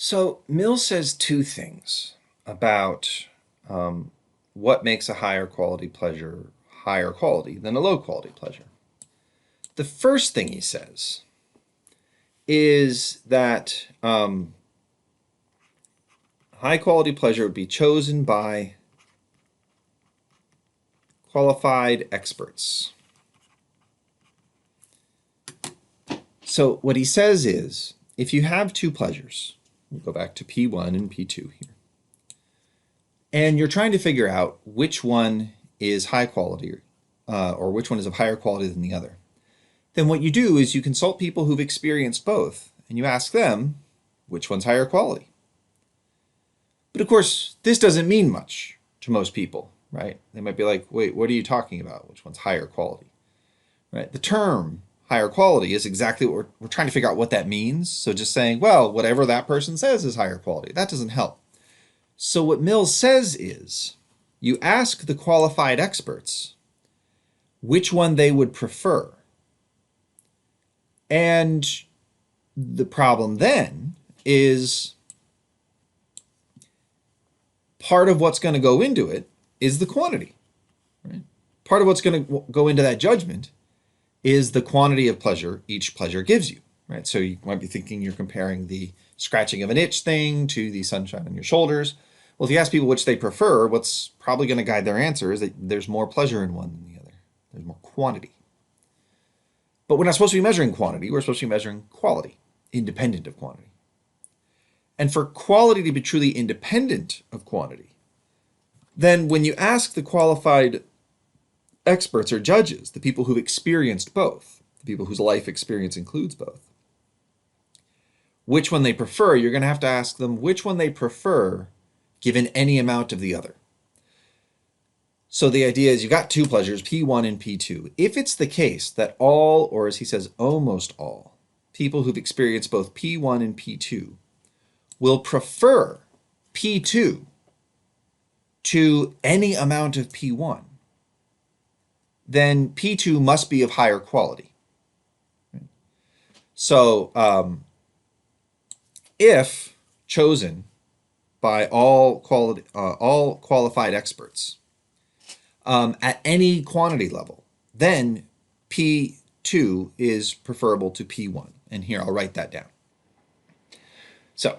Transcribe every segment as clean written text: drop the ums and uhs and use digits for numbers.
So Mill says two things about what makes a higher quality pleasure higher quality than a low quality pleasure. The first thing he says is that high quality pleasure would be chosen by qualified experts. So what he says is, if you have two pleasures, we'll go back to P1 and P2 here, and you're trying to figure out which one is high quality or which one is of higher quality than the other, then what you do is you consult people who've experienced both and you ask them which one's higher quality. But of course, this doesn't mean much to most people, right? They might be like, wait, what are you talking about? Which one's higher quality, right? The term higher quality is exactly what we're trying to figure out what that means. So just saying, well, whatever that person says is higher quality, that doesn't help. So what Mills says is, you ask the qualified experts which one they would prefer. And the problem then is part of what's going to go into it is the quantity. Right? Part of what's going to go into that judgment is the quantity of pleasure each pleasure gives you. Right? So you might be thinking you're comparing the scratching of an itch thing to the sunshine on your shoulders. Well, if you ask people which they prefer, what's probably going to guide their answer is that there's more pleasure in one than the other. There's more quantity. But we're not supposed to be measuring quantity. We're supposed to be measuring quality, independent of quantity. And for quality to be truly independent of quantity, then when you ask the qualified experts or judges, the people who've experienced both, the people whose life experience includes both, which one they prefer, you're going to have to ask them which one they prefer given any amount of the other. So the idea is you've got two pleasures, P1 and P2. If it's the case that all, or as he says, almost all, people who've experienced both P1 and P2 will prefer P2 to any amount of P1, then P2 must be of higher quality. So if chosen by all qualified experts at any quantity level, then P2 is preferable to P1. And here I'll write that down. So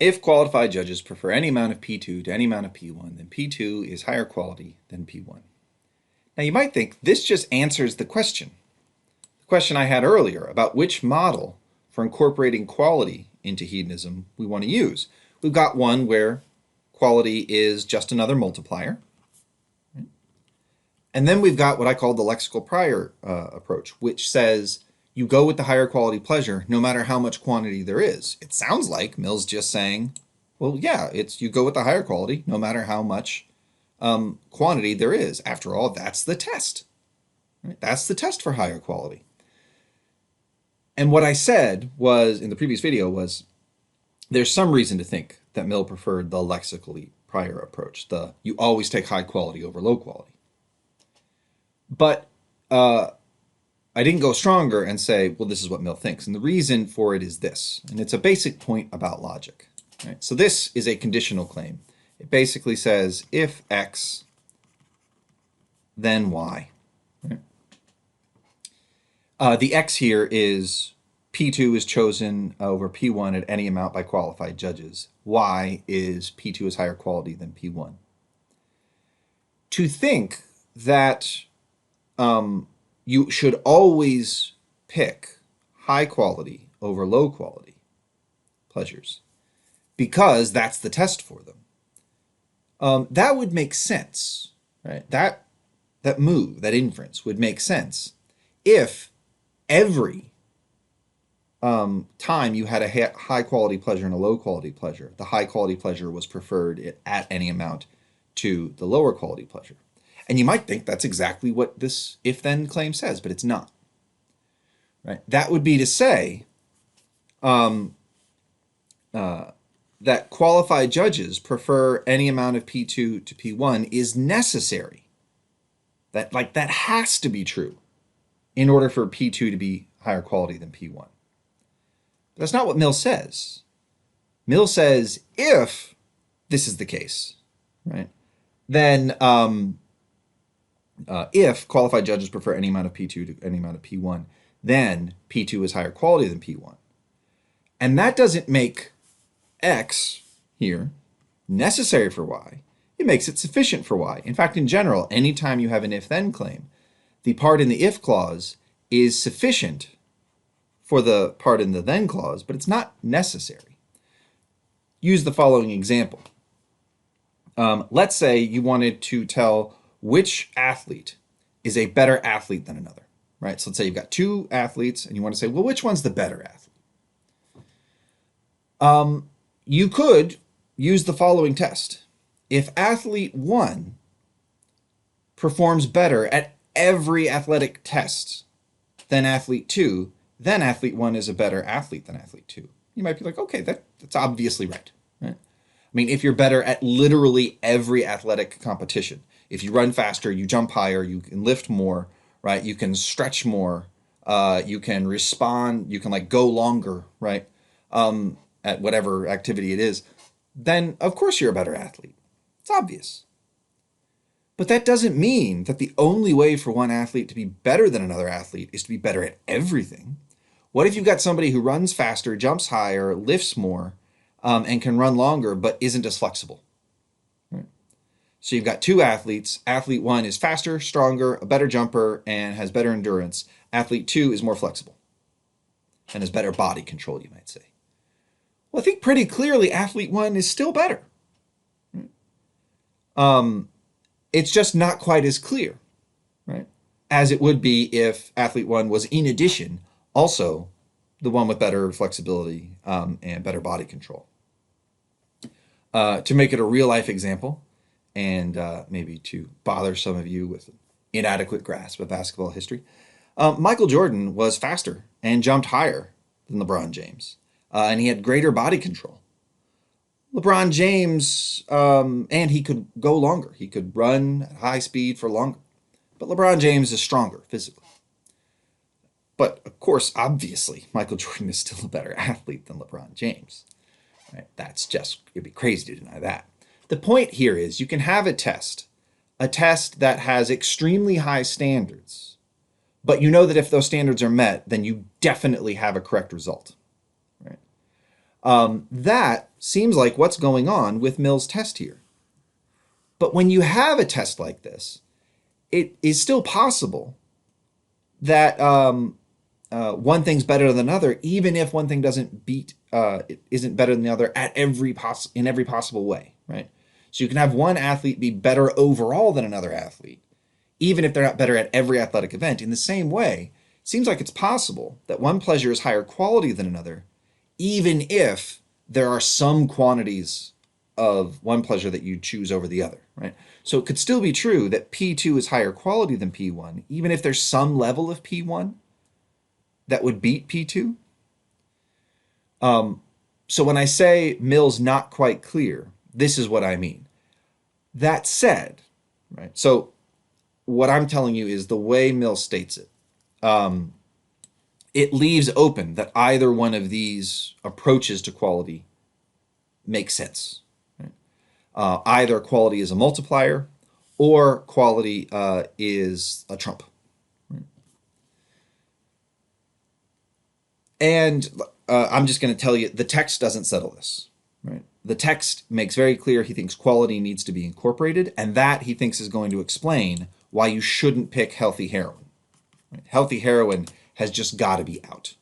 if qualified judges prefer any amount of P2 to any amount of P1, then P2 is higher quality than P1. Now you might think this just answers the question I had earlier about which model for incorporating quality into hedonism we want to use. We've got one where quality is just another multiplier. And then we've got what I call the lexical prior approach, which says you go with the higher quality pleasure no matter how much quantity there is. It sounds like Mill's just saying, well, yeah, you go with the higher quality no matter how much quantity there is. After all, that's the test. Right? That's the test for higher quality. And what I said was in the previous video was there's some reason to think that Mill preferred the lexically prior approach, you always take high quality over low quality. But I didn't go stronger and say, well, this is what Mill thinks. And the reason for it is this, and it's a basic point about logic. Right? So this is a conditional claim. It basically says if X, then Y. Right? The X here is P2 is chosen over P1 at any amount by qualified judges. Y is P2 is higher quality than P1. To think that you should always pick high quality over low quality pleasures because that's the test for them. That would make sense, right? That move, that inference would make sense if every time you had a high quality pleasure and a low quality pleasure, the high quality pleasure was preferred at any amount to the lower quality pleasure. And you might think that's exactly what this if-then claim says, but it's not. Right? That would be to say that qualified judges prefer any amount of P2 to P1 is necessary. That has to be true in order for P2 to be higher quality than P1. But that's not what Mill says. Mill says if this is the case, right, then if qualified judges prefer any amount of P2 to any amount of P1, then P2 is higher quality than P1. And that doesn't make X here necessary for Y. It makes it sufficient for Y. In fact, in general, anytime you have an if-then claim, the part in the if clause is sufficient for the part in the then clause, but it's not necessary. Use the following example. Let's say you wanted to tell which athlete is a better athlete than another, right? So let's say you've got two athletes and you want to say, well, which one's the better athlete? You could use the following test. If athlete 1 performs better at every athletic test than athlete 2, then athlete 1 is a better athlete than athlete 2. You might be like, okay, that's obviously right, right? I mean, if you're better at literally every athletic competition, if you run faster, you jump higher, you can lift more, right? You can stretch more, you can respond, you can like go longer, right? At whatever activity it is, then of course you're a better athlete. It's obvious. But that doesn't mean that the only way for one athlete to be better than another athlete is to be better at everything. What if you've got somebody who runs faster, jumps higher, lifts more, and can run longer, but isn't as flexible? Right? So you've got two athletes. Athlete 1 is faster, stronger, a better jumper, and has better endurance. Athlete 2 is more flexible and has better body control, you might say. Well, I think pretty clearly athlete 1 is still better. It's just not quite as clear, right, as it would be if athlete 1 was, in addition, also the one with better flexibility and better body control. To make it a real-life example, and maybe to bother some of you with an inadequate grasp of basketball history, Michael Jordan was faster and jumped higher than LeBron James, and he had greater body control. LeBron James, and he could go longer. He could run at high speed for longer. But LeBron James is stronger physically. But of course, obviously, Michael Jordan is still a better athlete than LeBron James. Right? That's just, it'd be crazy to deny that. The point here is you can have a test that has extremely high standards, but you know that if those standards are met, then you definitely have a correct result. Right? That seems like what's going on with Mill's test here. But when you have a test like this, it is still possible that one thing's better than another, even if one thing doesn't beat, it isn't better than the other at in every possible way, right? So you can have one athlete be better overall than another athlete, even if they're not better at every athletic event. In the same way, it seems like it's possible that one pleasure is higher quality than another, even if there are some quantities of one pleasure that you choose over the other, right? So it could still be true that P2 is higher quality than P1, even if there's some level of P1 that would beat P2. So when I say Mill's not quite clear, this is what I mean. That said, right? So what I'm telling you is the way Mill states it. It leaves open that either one of these approaches to quality makes sense. Right? Either quality is a multiplier or quality is a trump. Right? And I'm just going to tell you, the text doesn't settle this. Right? The text makes very clear he thinks quality needs to be incorporated, and that he thinks is going to explain why you shouldn't pick healthy heroin. Right? Healthy heroin has just got to be out.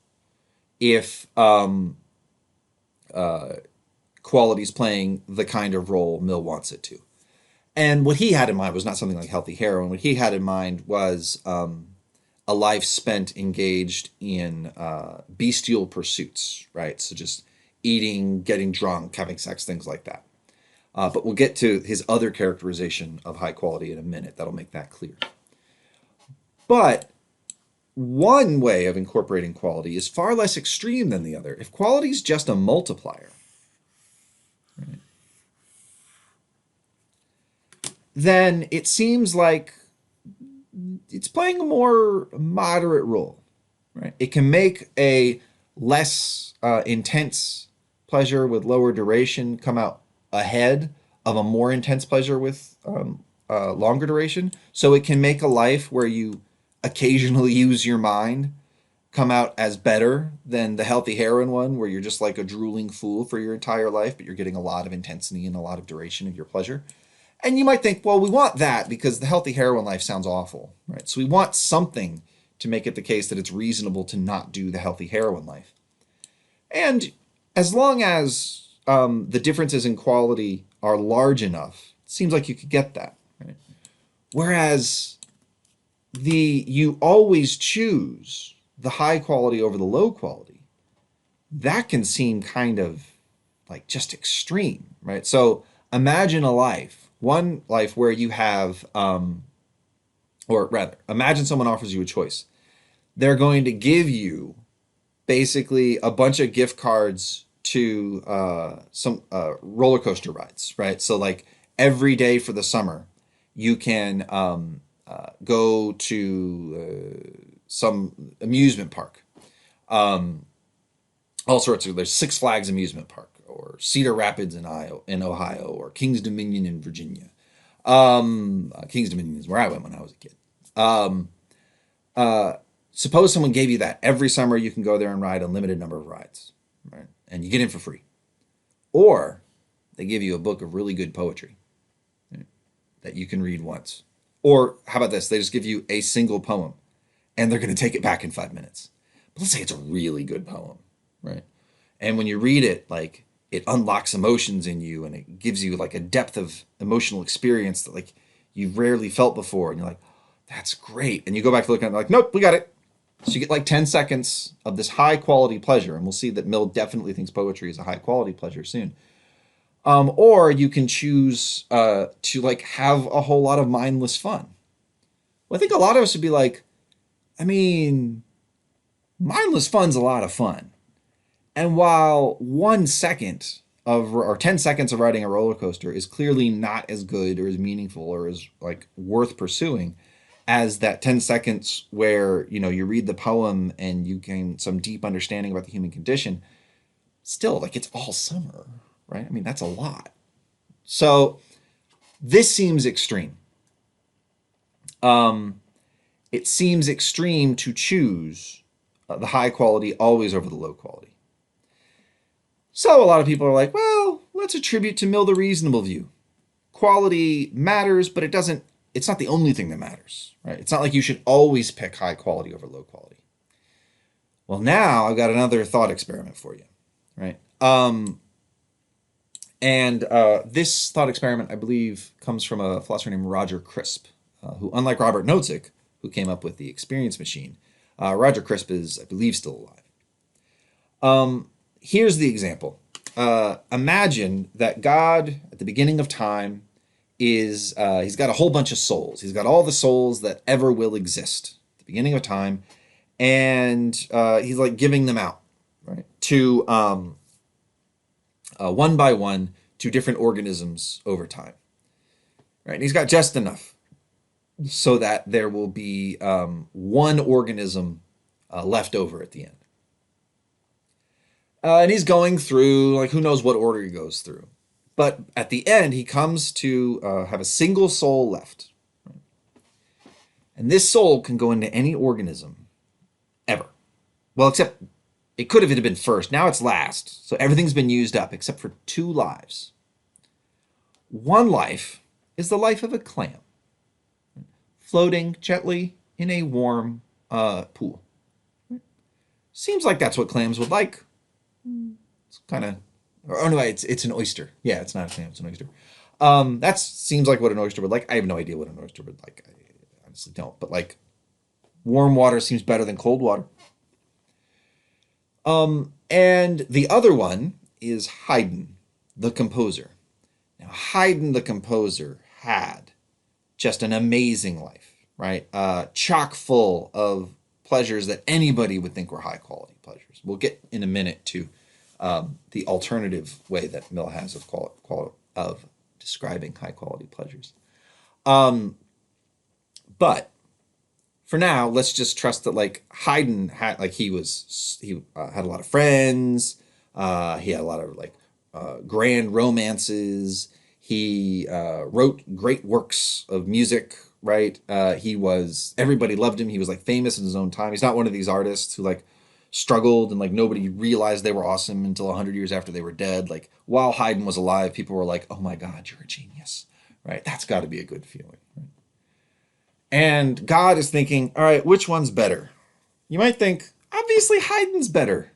If quality's playing the kind of role Mill wants it to. And what he had in mind was not something like healthy heroin. What he had in mind was a life spent engaged in bestial pursuits, right? So just eating, getting drunk, having sex, things like that. But we'll get to his other characterization of high quality in a minute. That'll make that clear. But one way of incorporating quality is far less extreme than the other. If quality is just a multiplier, right, then it seems like it's playing a more moderate role. Right? It can make a less intense pleasure with lower duration come out ahead of a more intense pleasure with longer duration. So it can make a life where you occasionally use your mind come out as better than the healthy heroin one, where you're just like a drooling fool for your entire life, but you're getting a lot of intensity and a lot of duration of your pleasure. And you might think, well, we want that because the healthy heroin life sounds awful, right? So we want something to make it the case that it's reasonable to not do the healthy heroin life. And as long as the differences in quality are large enough, it seems like you could get that, right? Whereas you always choose the high quality over the low quality, that can seem kind of like just extreme, right? So imagine one life where you have, or rather, imagine someone offers you a choice. They're going to give you basically a bunch of gift cards to some roller coaster rides, right? So like every day for the summer, you can go to some amusement park. All sorts of, there's Six Flags amusement park, or Cedar Rapids in Ohio, or Kings Dominion in Virginia. Kings Dominion is where I went when I was a kid. Suppose someone gave you that every summer. You can go there and ride a limited number of rides, right? And you get in for free. Or they give you a book of really good poetry, right, that you can read once. Or how about this? They just give you a single poem and they're going to take it back in 5 minutes. But let's say it's a really good poem, right? And when you read it, like, it unlocks emotions in you and it gives you like a depth of emotional experience that like you've rarely felt before. And you're like, that's great. And you go back to look at it like, nope, we got it. So you get like 10 seconds of this high quality pleasure. And we'll see that Mill definitely thinks poetry is a high quality pleasure soon. Or you can choose to like have a whole lot of mindless fun. Well, I think a lot of us would be like, I mean, mindless fun's a lot of fun. And while 1 second of, or 10 seconds of riding a roller coaster is clearly not as good or as meaningful or as like worth pursuing as that 10 seconds where, you know, you read the poem and you gain some deep understanding about the human condition, still, like, it's all summer, right? I mean, that's a lot. So this seems extreme. It seems extreme to choose the high quality always over the low quality. So a lot of people are like, well, let's attribute to Mill the reasonable view. Quality matters, but it's not the only thing that matters, right? It's not like you should always pick high quality over low quality. Well, now I've got another thought experiment for you, right? This thought experiment, I believe, comes from a philosopher named Roger Crisp, who, unlike Robert Nozick, who came up with the experience machine, Roger Crisp is, I believe, still alive. Here's the example. Imagine that God, at the beginning of time, he's got a whole bunch of souls. He's got all the souls that ever will exist at the beginning of time, and he's like giving them out, right, to one by one to different organisms over time, right? And he's got just enough so that there will be one organism left over at the end. And he's going through, like, who knows what order he goes through. But at the end, he comes to have a single soul left. Right? And this soul can go into any organism ever. Well, except it could have been first. Now it's last. So everything's been used up except for 2 lives. One life is the life of a clam, floating gently in a warm pool. Seems like that's what clams would like. It's kind of, oh no, it's an oyster. Yeah, it's not a clam, it's an oyster. That seems like what an oyster would like. I have no idea what an oyster would like. I honestly don't. But like, warm water seems better than cold water. And the other one is Haydn, the composer. Now, Haydn, the composer, had just an amazing life, right? Chock full of pleasures that anybody would think were high quality pleasures. We'll get in a minute to the alternative way that Mill has of describing high quality pleasures. But for now, let's just trust that, like, Haydn had, like, he had a lot of friends. He had a lot of like grand romances. He wrote great works of music, right? Everybody loved him. He was like famous in his own time. He's not one of these artists who like struggled and like nobody realized they were awesome until 100 years after they were dead. Like while Haydn was alive, people were like, oh my God, you're a genius, right? That's got to be a good feeling. Right? And God is thinking, all right, which one's better? You might think, obviously Haydn's better,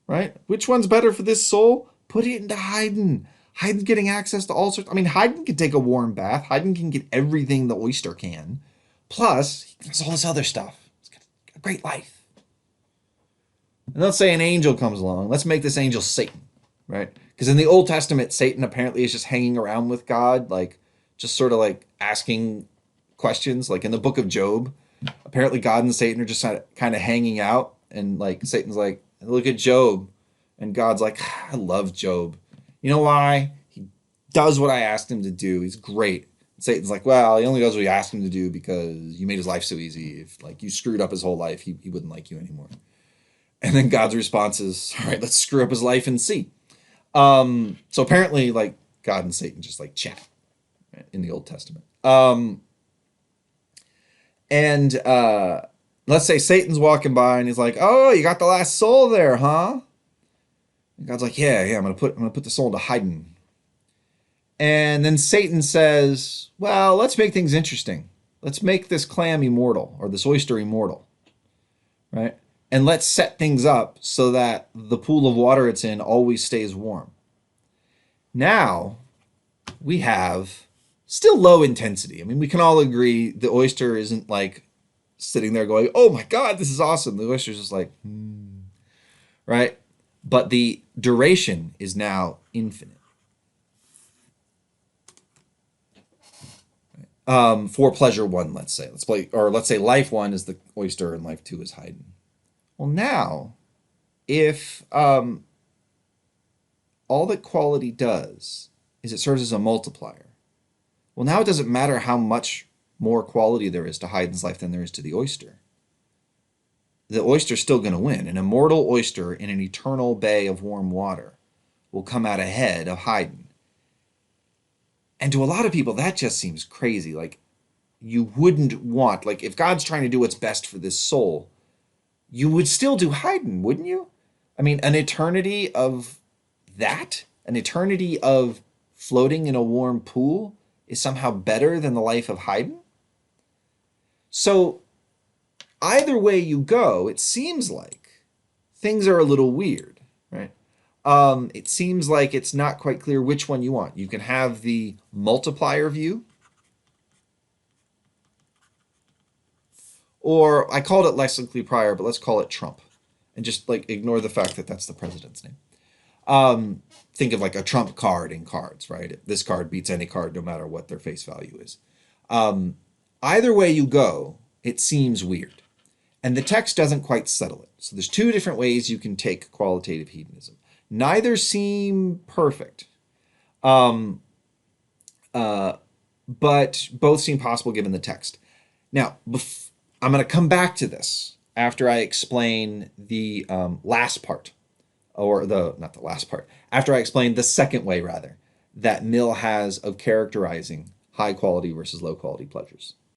right? Which one's better for this soul? Put it into Haydn. Haydn's getting access to all sorts. I mean, Haydn can take a warm bath. Haydn can get everything the oyster can. Plus, he does all this other stuff. He's got a great life. And let's say an angel comes along. Let's make this angel Satan, right? Because in the Old Testament, Satan apparently is just hanging around with God, like just sort of like asking questions. Like in the book of Job, apparently God and Satan are just kind of hanging out. And like Satan's like, look at Job. And God's like, I love Job. You know why? He does what I asked him to do. He's great. And Satan's like, well, he only does what you asked him to do because you made his life so easy. If like you screwed up his whole life, he wouldn't like you anymore. And then God's response is, all right, let's screw up his life and see. So apparently, like God and Satan just like chat in the Old Testament. And let's say Satan's walking by and he's like, oh, you got the last soul there, huh? And God's like, yeah, I'm gonna put the soul into Haydn. And then Satan says, well, let's make things interesting. Let's make this clam immortal or this oyster immortal, right? And let's set things up so that the pool of water it's in always stays warm. Now we have still low intensity. I mean, we can all agree the oyster isn't like sitting there going, oh my God, this is awesome. The oyster's just like, right? But the duration is now infinite. For pleasure one, let's say. Let's say life one is the oyster and life two is Haydn. Well, now, if all that quality does is it serves as a multiplier, well, now it doesn't matter how much more quality there is to Haydn's life than there is to the oyster. The oyster's still going to win. An immortal oyster in an eternal bay of warm water will come out ahead of Haydn. And to a lot of people, that just seems crazy. Like, you wouldn't want, like, if God's trying to do what's best for this soul, you would still do Haydn, wouldn't you? I mean, an eternity of that, an eternity of floating in a warm pool is somehow better than the life of Haydn? So either way you go, it seems like things are a little weird, right? It seems like it's not quite clear which one you want. You can have the multiplier view, or I called it lexically prior, but let's call it Trump, and just like ignore the fact that that's the president's name. Think of like a trump card in cards, right? This card beats any card no matter what their face value is. Either way you go, it seems weird. And the text doesn't quite settle it. So there's two different ways you can take qualitative hedonism. Neither seem perfect, but both seem possible given the text. Now, I'm going to come back to this after I explain the last part, or not the last part, after I explain the second way, rather, that Mill has of characterizing high quality versus low quality pleasures.